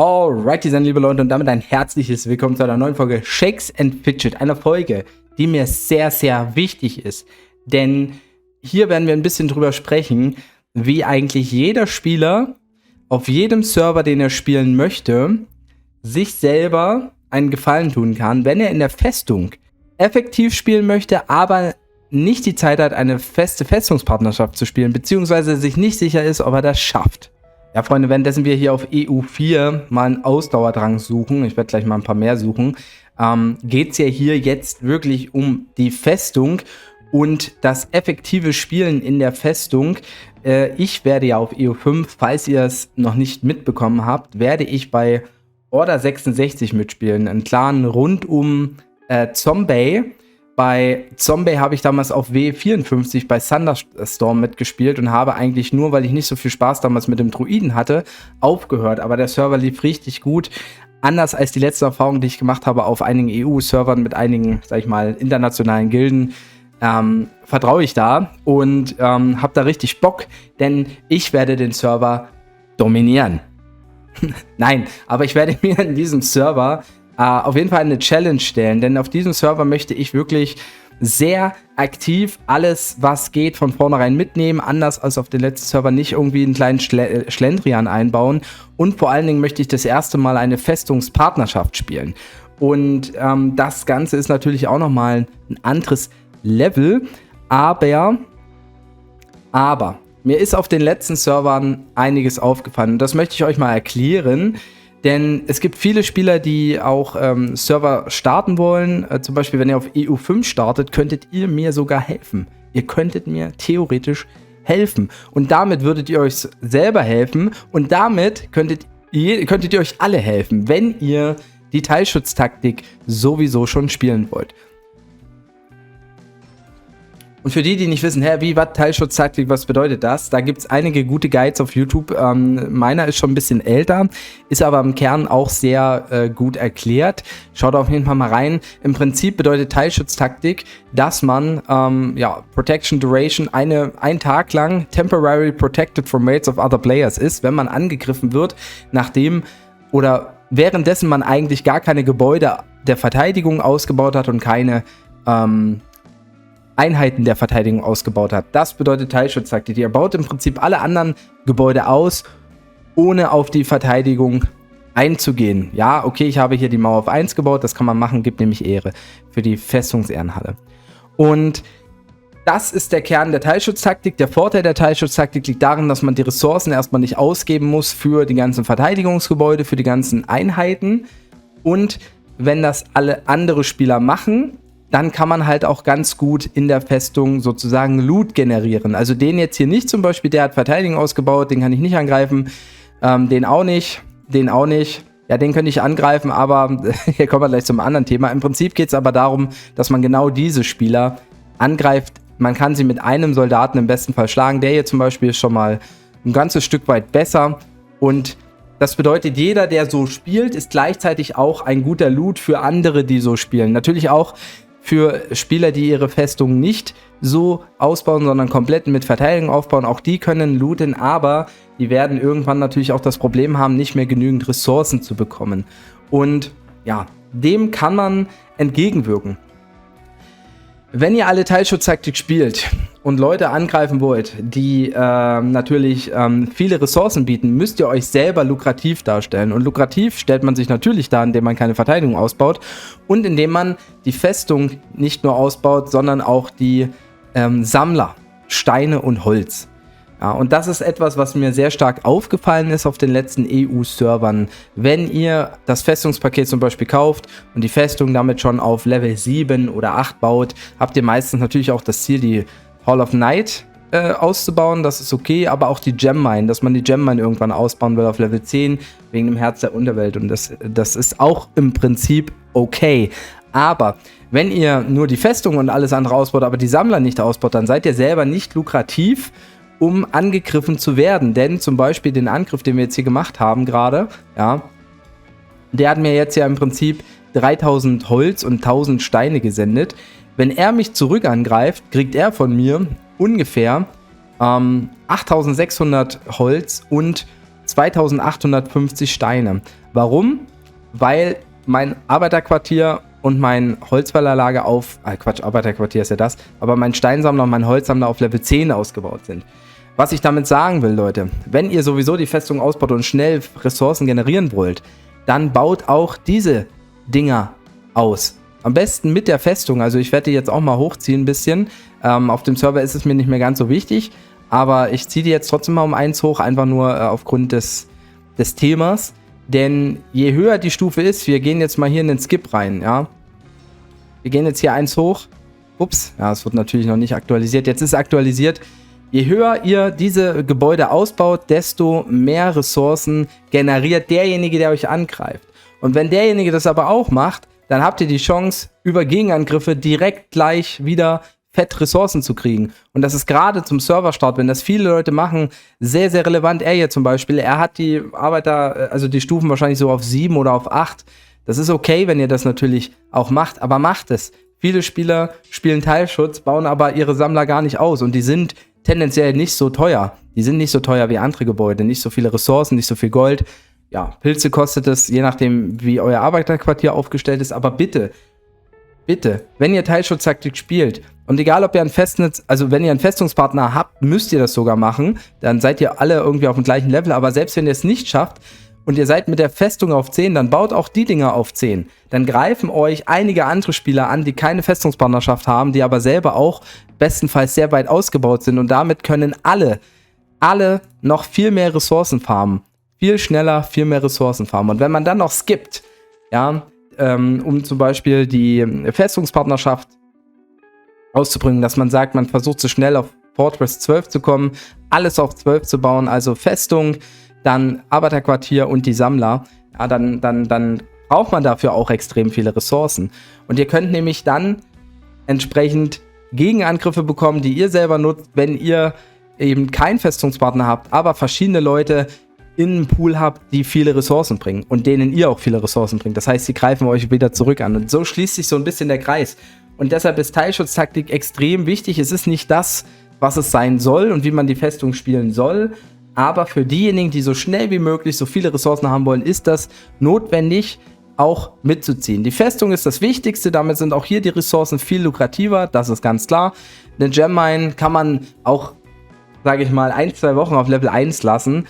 Alrighty dann, liebe Leute, und damit ein herzliches Willkommen zu einer neuen Folge Shakes and Fidget. Einer Folge, die mir sehr, sehr wichtig ist. Denn hier werden wir ein bisschen drüber sprechen, wie eigentlich jeder Spieler auf jedem Server, den er spielen möchte, sich selber einen Gefallen tun kann, wenn er in der Festung effektiv spielen möchte, aber nicht die Zeit hat, eine feste Festungspartnerschaft zu spielen, beziehungsweise sich nicht sicher ist, ob er das schafft. Ja, Freunde, währenddessen wir hier auf EU4 mal einen Ausdauerdrang suchen, ich werde gleich mal ein paar mehr suchen, geht es ja hier jetzt wirklich um die Festung und das effektive Spielen in der Festung. Ich werde ja auf EU5, falls ihr es noch nicht mitbekommen habt, werde ich bei Order 66 mitspielen, einen Clan rund um Zombie. Bei Zombie habe ich damals auf W54 bei Thunderstorm mitgespielt und habe eigentlich nur, weil ich nicht so viel Spaß damals mit dem Druiden hatte, aufgehört. Aber der Server lief richtig gut. Anders als die letzte Erfahrung, die ich gemacht habe auf einigen EU-Servern mit einigen, sag ich mal, internationalen Gilden, vertraue ich da und habe da richtig Bock, denn ich werde den Server dominieren. Nein, aber ich werde mir in diesem Server auf jeden Fall eine Challenge stellen, denn auf diesem Server möchte ich wirklich sehr aktiv alles, was geht, von vornherein mitnehmen, anders als auf den letzten Server nicht irgendwie einen kleinen Schlendrian einbauen, und vor allen Dingen möchte ich das erste Mal eine Festungspartnerschaft spielen. Und das Ganze ist natürlich auch nochmal ein anderes Level, aber mir ist auf den letzten Servern einiges aufgefallen und das möchte ich euch mal erklären. Denn es gibt viele Spieler, die auch Server starten wollen. Zum Beispiel, wenn ihr auf EU5 startet, könntet ihr mir sogar helfen. Ihr könntet mir theoretisch helfen. Und damit würdet ihr euch selber helfen. Und damit könntet ihr euch alle helfen, wenn ihr die Teilschutztaktik sowieso schon spielen wollt. Und für die nicht wissen, was Teilschutztaktik, was bedeutet das? Da gibt es einige gute Guides auf YouTube. Meiner ist schon ein bisschen älter, ist aber im Kern auch sehr gut erklärt. Schaut auf jeden Fall mal rein. Im Prinzip bedeutet Teilschutztaktik, dass man Protection Duration ein Tag lang temporarily protected from raids of other players ist, wenn man angegriffen wird, nachdem oder währenddessen man eigentlich gar keine Gebäude der Verteidigung ausgebaut hat und keine Einheiten der Verteidigung ausgebaut hat. Das bedeutet Teilschutztaktik. Ihr baut im Prinzip alle anderen Gebäude aus, ohne auf die Verteidigung einzugehen. Ja, okay, ich habe hier die Mauer auf 1 gebaut, das kann man machen, gibt nämlich Ehre für die Festungsehrenhalle. Und das ist der Kern der Teilschutztaktik. Der Vorteil der Teilschutztaktik liegt darin, dass man die Ressourcen erstmal nicht ausgeben muss für die ganzen Verteidigungsgebäude, für die ganzen Einheiten. Und wenn das alle andere Spieler machen, dann kann man halt auch ganz gut in der Festung sozusagen Loot generieren. Also den jetzt hier nicht zum Beispiel, der hat Verteidigung ausgebaut, den kann ich nicht angreifen, den auch nicht. Ja, den könnte ich angreifen, aber hier kommen wir gleich zum anderen Thema. Im Prinzip geht es aber darum, dass man genau diese Spieler angreift. Man kann sie mit einem Soldaten im besten Fall schlagen. Der hier zum Beispiel ist schon mal ein ganzes Stück weit besser. Und das bedeutet, jeder, der so spielt, ist gleichzeitig auch ein guter Loot für andere, die so spielen. Natürlich auch für Spieler, die ihre Festung nicht so ausbauen, sondern komplett mit Verteidigung aufbauen. Auch die können looten, aber die werden irgendwann natürlich auch das Problem haben, nicht mehr genügend Ressourcen zu bekommen. Und ja, dem kann man entgegenwirken. Wenn ihr alle Teilschutztaktik spielt und Leute angreifen wollt, die natürlich viele Ressourcen bieten, müsst ihr euch selber lukrativ darstellen. Und lukrativ stellt man sich natürlich dar, indem man keine Verteidigung ausbaut und indem man die Festung nicht nur ausbaut, sondern auch die Sammler, Steine und Holz. Ja, und das ist etwas, was mir sehr stark aufgefallen ist auf den letzten EU-Servern. Wenn ihr das Festungspaket zum Beispiel kauft und die Festung damit schon auf Level 7 oder 8 baut, habt ihr meistens natürlich auch das Ziel, die Hall of Night auszubauen. Das ist okay, aber auch die Gem Mine, dass man die Gem Mine irgendwann ausbauen will auf Level 10, wegen dem Herz der Unterwelt. Und das ist auch im Prinzip okay. Aber wenn ihr nur die Festung und alles andere ausbaut, aber die Sammler nicht ausbaut, dann seid ihr selber nicht lukrativ, um angegriffen zu werden. Denn zum Beispiel den Angriff, den wir jetzt hier gemacht haben gerade, ja, der hat mir jetzt ja im Prinzip 3000 Holz und 1000 Steine gesendet. Wenn er mich zurück angreift, kriegt er von mir ungefähr 8600 Holz und 2850 Steine. Warum? Weil mein Arbeiterquartier und mein Holzfällerlager auf, Arbeiterquartier ist ja das, aber mein Steinsammler und mein Holzsammler auf Level 10 ausgebaut sind. Was ich damit sagen will, Leute, wenn ihr sowieso die Festung ausbaut und schnell Ressourcen generieren wollt, dann baut auch diese Dinger aus. Am besten mit der Festung, also ich werde die jetzt auch mal hochziehen ein bisschen. Auf dem Server ist es mir nicht mehr ganz so wichtig, aber ich ziehe die jetzt trotzdem mal um 1 hoch, einfach nur aufgrund des Themas. Denn je höher die Stufe ist, wir gehen jetzt mal hier in den Skip rein, ja. Wir gehen jetzt hier 1 hoch. Ups, ja, es wird natürlich noch nicht aktualisiert. Jetzt ist es aktualisiert. Je höher ihr diese Gebäude ausbaut, desto mehr Ressourcen generiert derjenige, der euch angreift. Und wenn derjenige das aber auch macht, dann habt ihr die Chance, über Gegenangriffe direkt gleich wieder fett Ressourcen zu kriegen. Und das ist gerade zum Serverstart, wenn das viele Leute machen, sehr, sehr relevant. Er hier zum Beispiel, er hat die Arbeiter, also die Stufen wahrscheinlich so auf 7 oder auf 8. Das ist okay, wenn ihr das natürlich auch macht, aber macht es. Viele Spieler spielen Teilschutz, bauen aber ihre Sammler gar nicht aus und die sind tendenziell nicht so teuer. Die sind nicht so teuer wie andere Gebäude, nicht so viele Ressourcen, nicht so viel Gold. Ja, Pilze kostet es, je nachdem, wie euer Arbeiterquartier aufgestellt ist, aber bitte, wenn ihr Teilschutztaktik spielt und egal, ob ihr ein Festnetz, also wenn ihr einen Festungspartner habt, müsst ihr das sogar machen, dann seid ihr alle irgendwie auf dem gleichen Level, aber selbst wenn ihr es nicht schafft und ihr seid mit der Festung auf 10, dann baut auch die Dinger auf 10. Dann greifen euch einige andere Spieler an, die keine Festungspartnerschaft haben, die aber selber auch bestenfalls sehr weit ausgebaut sind und damit können alle noch viel mehr Ressourcen farmen. Viel schneller, viel mehr Ressourcen farmen. Und wenn man dann noch skippt, ja, um zum Beispiel die Festungspartnerschaft auszubringen, dass man sagt, man versucht so schnell auf Fortress 12 zu kommen, alles auf 12 zu bauen, also Festung, dann Arbeiterquartier und die Sammler, ja, dann braucht man dafür auch extrem viele Ressourcen. Und ihr könnt nämlich dann entsprechend Gegenangriffe bekommen, die ihr selber nutzt, wenn ihr eben keinen Festungspartner habt, aber verschiedene Leute in einem Pool habt, die viele Ressourcen bringen und denen ihr auch viele Ressourcen bringt. Das heißt, sie greifen euch wieder zurück an. Und so schließt sich so ein bisschen der Kreis. Und deshalb ist Teilschutztaktik extrem wichtig. Es ist nicht das, was es sein soll und wie man die Festung spielen soll. Aber für diejenigen, die so schnell wie möglich so viele Ressourcen haben wollen, ist das notwendig, auch mitzuziehen. Die Festung ist das Wichtigste. Damit sind auch hier die Ressourcen viel lukrativer. Das ist ganz klar. Eine Gemmine kann man auch, sage ich mal, 1-2 Wochen auf Level 1 lassen.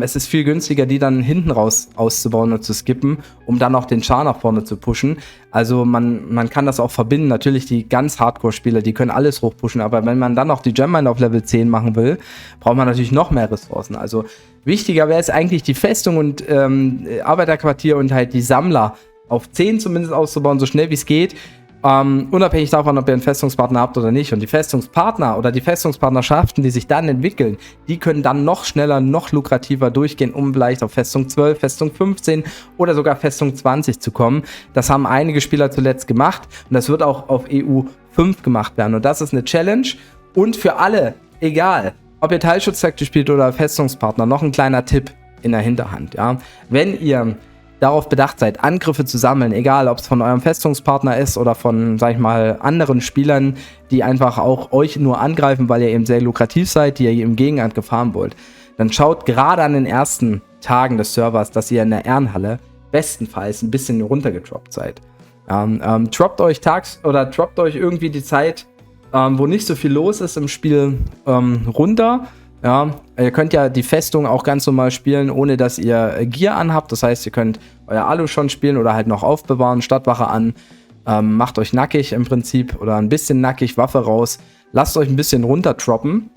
Es ist viel günstiger, die dann hinten raus auszubauen und zu skippen, um dann auch den Char nach vorne zu pushen. Also man kann das auch verbinden. Natürlich die ganz Hardcore-Spieler, die können alles hochpushen, aber wenn man dann noch die Gemmine auf Level 10 machen will, braucht man natürlich noch mehr Ressourcen. Also wichtiger wäre es eigentlich, die Festung und Arbeiterquartier und halt die Sammler auf 10 zumindest auszubauen, so schnell wie es geht. Unabhängig davon, ob ihr einen Festungspartner habt oder nicht. Und die Festungspartner oder die Festungspartnerschaften, die sich dann entwickeln, die können dann noch schneller, noch lukrativer durchgehen, um vielleicht auf Festung 12, Festung 15 oder sogar Festung 20 zu kommen. Das haben einige Spieler zuletzt gemacht und das wird auch auf EU 5 gemacht werden. Und das ist eine Challenge. Und für alle, egal, ob ihr Teilschutztaktik spielt oder Festungspartner, noch ein kleiner Tipp in der Hinterhand. Ja? Wenn ihr darauf bedacht seid, Angriffe zu sammeln, egal ob es von eurem Festungspartner ist oder von, sag ich mal, anderen Spielern, die einfach auch euch nur angreifen, weil ihr eben sehr lukrativ seid, die ihr im Gegenangriff fahren wollt, dann schaut gerade an den ersten Tagen des Servers, dass ihr in der Ehrenhalle bestenfalls ein bisschen runtergetroppt seid. Droppt euch droppt euch irgendwie die Zeit, wo nicht so viel los ist im Spiel, runter. Ja, ihr könnt ja die Festung auch ganz normal spielen, ohne dass ihr Gear anhabt. Das heißt, ihr könnt euer Alu schon spielen oder halt noch aufbewahren, Stadtwache an. Macht euch nackig im Prinzip oder ein bisschen nackig, Waffe raus. Lasst euch ein bisschen runtertroppen.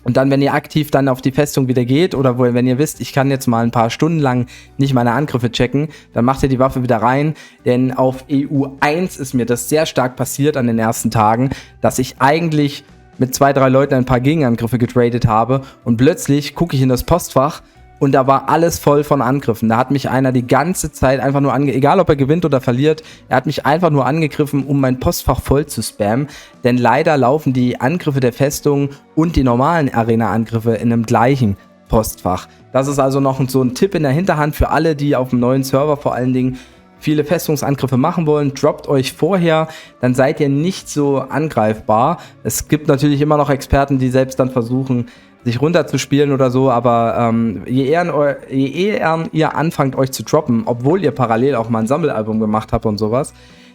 Und dann, wenn ihr aktiv dann auf die Festung wieder geht oder wenn ihr wisst, ich kann jetzt mal ein paar Stunden lang nicht meine Angriffe checken, dann macht ihr die Waffe wieder rein. Denn auf EU 1 ist mir das sehr stark passiert an den ersten Tagen, dass ich eigentlich mit 2-3 Leuten ein paar Gegenangriffe getradet habe und plötzlich gucke ich in das Postfach und da war alles voll von Angriffen. Da hat mich einer die ganze Zeit einfach nur egal ob er gewinnt oder verliert, er hat mich einfach nur angegriffen, um mein Postfach voll zu spammen, denn leider laufen die Angriffe der Festung und die normalen Arena-Angriffe in einem gleichen Postfach. Das ist also noch so ein Tipp in der Hinterhand für alle, die auf dem neuen Server vor allen Dingen viele Festungsangriffe machen wollen, droppt euch vorher, dann seid ihr nicht so angreifbar. Es gibt natürlich immer noch Experten, die selbst dann versuchen, sich runterzuspielen oder so, aber je eher ihr anfangt, euch zu droppen, obwohl ihr parallel auch mal ein Sammelalbum gemacht habt und sowas,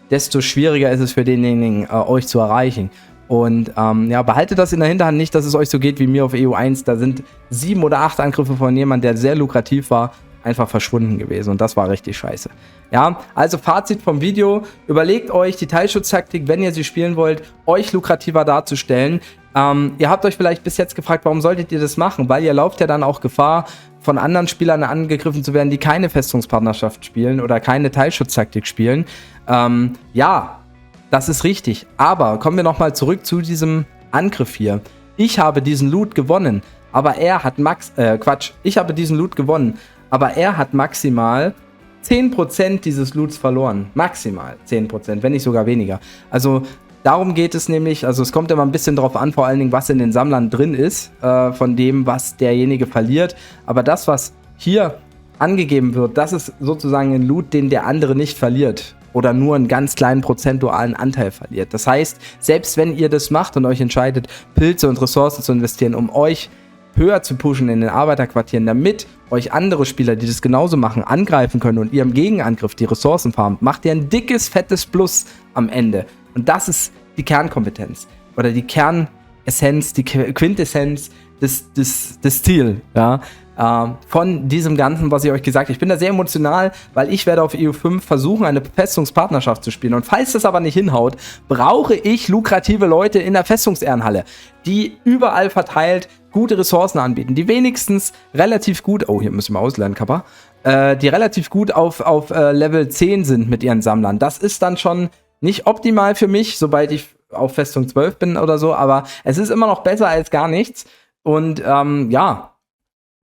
desto schwieriger ist es für denjenigen, euch zu erreichen. Und ja, behaltet das in der Hinterhand nicht, dass es euch so geht wie mir auf EU1. Da sind 7 oder 8 Angriffe von jemandem, der sehr lukrativ war, einfach verschwunden gewesen. Und das war richtig scheiße. Ja, also Fazit vom Video. Überlegt euch die Teilschutztaktik, wenn ihr sie spielen wollt, euch lukrativer darzustellen. Ihr habt euch vielleicht bis jetzt gefragt, warum solltet ihr das machen? Weil ihr lauft ja dann auch Gefahr, von anderen Spielern angegriffen zu werden, die keine Festungspartnerschaft spielen oder keine Teilschutztaktik spielen. Ja, das ist richtig. Aber kommen wir nochmal zurück zu diesem Angriff hier. Ich habe diesen Loot gewonnen, aber er hat ich habe diesen Loot gewonnen, aber er hat maximal 10% dieses Loots verloren. Maximal 10%, wenn nicht sogar weniger. Also darum geht es nämlich, also es kommt immer ein bisschen drauf an, vor allen Dingen, was in den Sammlern drin ist, von dem, was derjenige verliert. Aber das, was hier angegeben wird, das ist sozusagen ein Loot, den der andere nicht verliert. Oder nur einen ganz kleinen prozentualen Anteil verliert. Das heißt, selbst wenn ihr das macht und euch entscheidet, Pilze und Ressourcen zu investieren, um euch höher zu pushen in den Arbeiterquartieren, damit euch andere Spieler, die das genauso machen, angreifen können und ihr im Gegenangriff die Ressourcen farmt, macht ihr ein dickes, fettes Plus am Ende. Und das ist die Kernkompetenz oder die Kernessenz, die Quintessenz des Stil, ja, von diesem Ganzen, was ich euch gesagt habe. Ich bin da sehr emotional, weil ich werde auf EU5 versuchen, eine Festungspartnerschaft zu spielen. Und falls das aber nicht hinhaut, brauche ich lukrative Leute in der Festungsehrenhalle, die überall verteilt gute Ressourcen anbieten, die wenigstens relativ gut, oh, hier müssen wir auslernen, Kappa, die relativ gut auf Level 10 sind mit ihren Sammlern. Das ist dann schon nicht optimal für mich, sobald ich auf Festung 12 bin oder so, aber es ist immer noch besser als gar nichts. Und ja,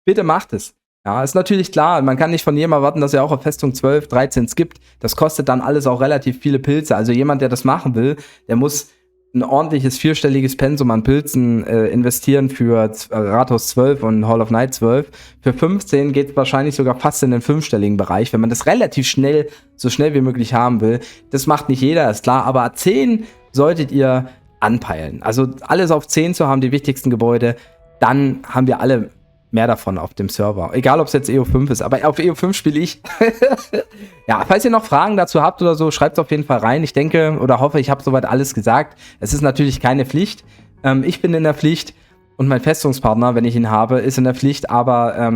bitte macht es. Ja, ist natürlich klar, man kann nicht von jedem erwarten, dass er auch auf Festung 12, 13 skippt. Das kostet dann alles auch relativ viele Pilze. Also jemand, der das machen will, der muss ein ordentliches 4-stelliges Pensum an Pilzen investieren für Rathaus 12 und Hall of Night 12. Für 15 geht es wahrscheinlich sogar fast in den 5-stelligen Bereich, wenn man das relativ schnell, so schnell wie möglich haben will. Das macht nicht jeder, ist klar, aber 10 solltet ihr anpeilen. Also alles auf 10 zu haben, die wichtigsten Gebäude, dann haben wir alle mehr davon auf dem Server. Egal, ob es jetzt EU5 ist, aber auf EU5 spiele ich. Ja, falls ihr noch Fragen dazu habt oder so, schreibt es auf jeden Fall rein. Ich denke oder hoffe, ich habe soweit alles gesagt. Es ist natürlich keine Pflicht. Ich bin in der Pflicht und mein Festungspartner, wenn ich ihn habe, ist in der Pflicht, aber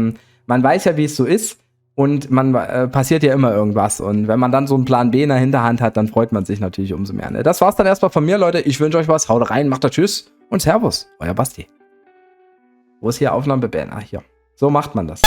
man weiß ja, wie es so ist und man passiert ja immer irgendwas und wenn man dann so einen Plan B in der Hinterhand hat, dann freut man sich natürlich umso mehr. Ne? Das war's dann erstmal von mir, Leute. Ich wünsche euch was. Haut rein, macht das Tschüss und Servus. Euer Basti. Wo ist hier Aufnahme beenden? Ah, hier. So macht man das.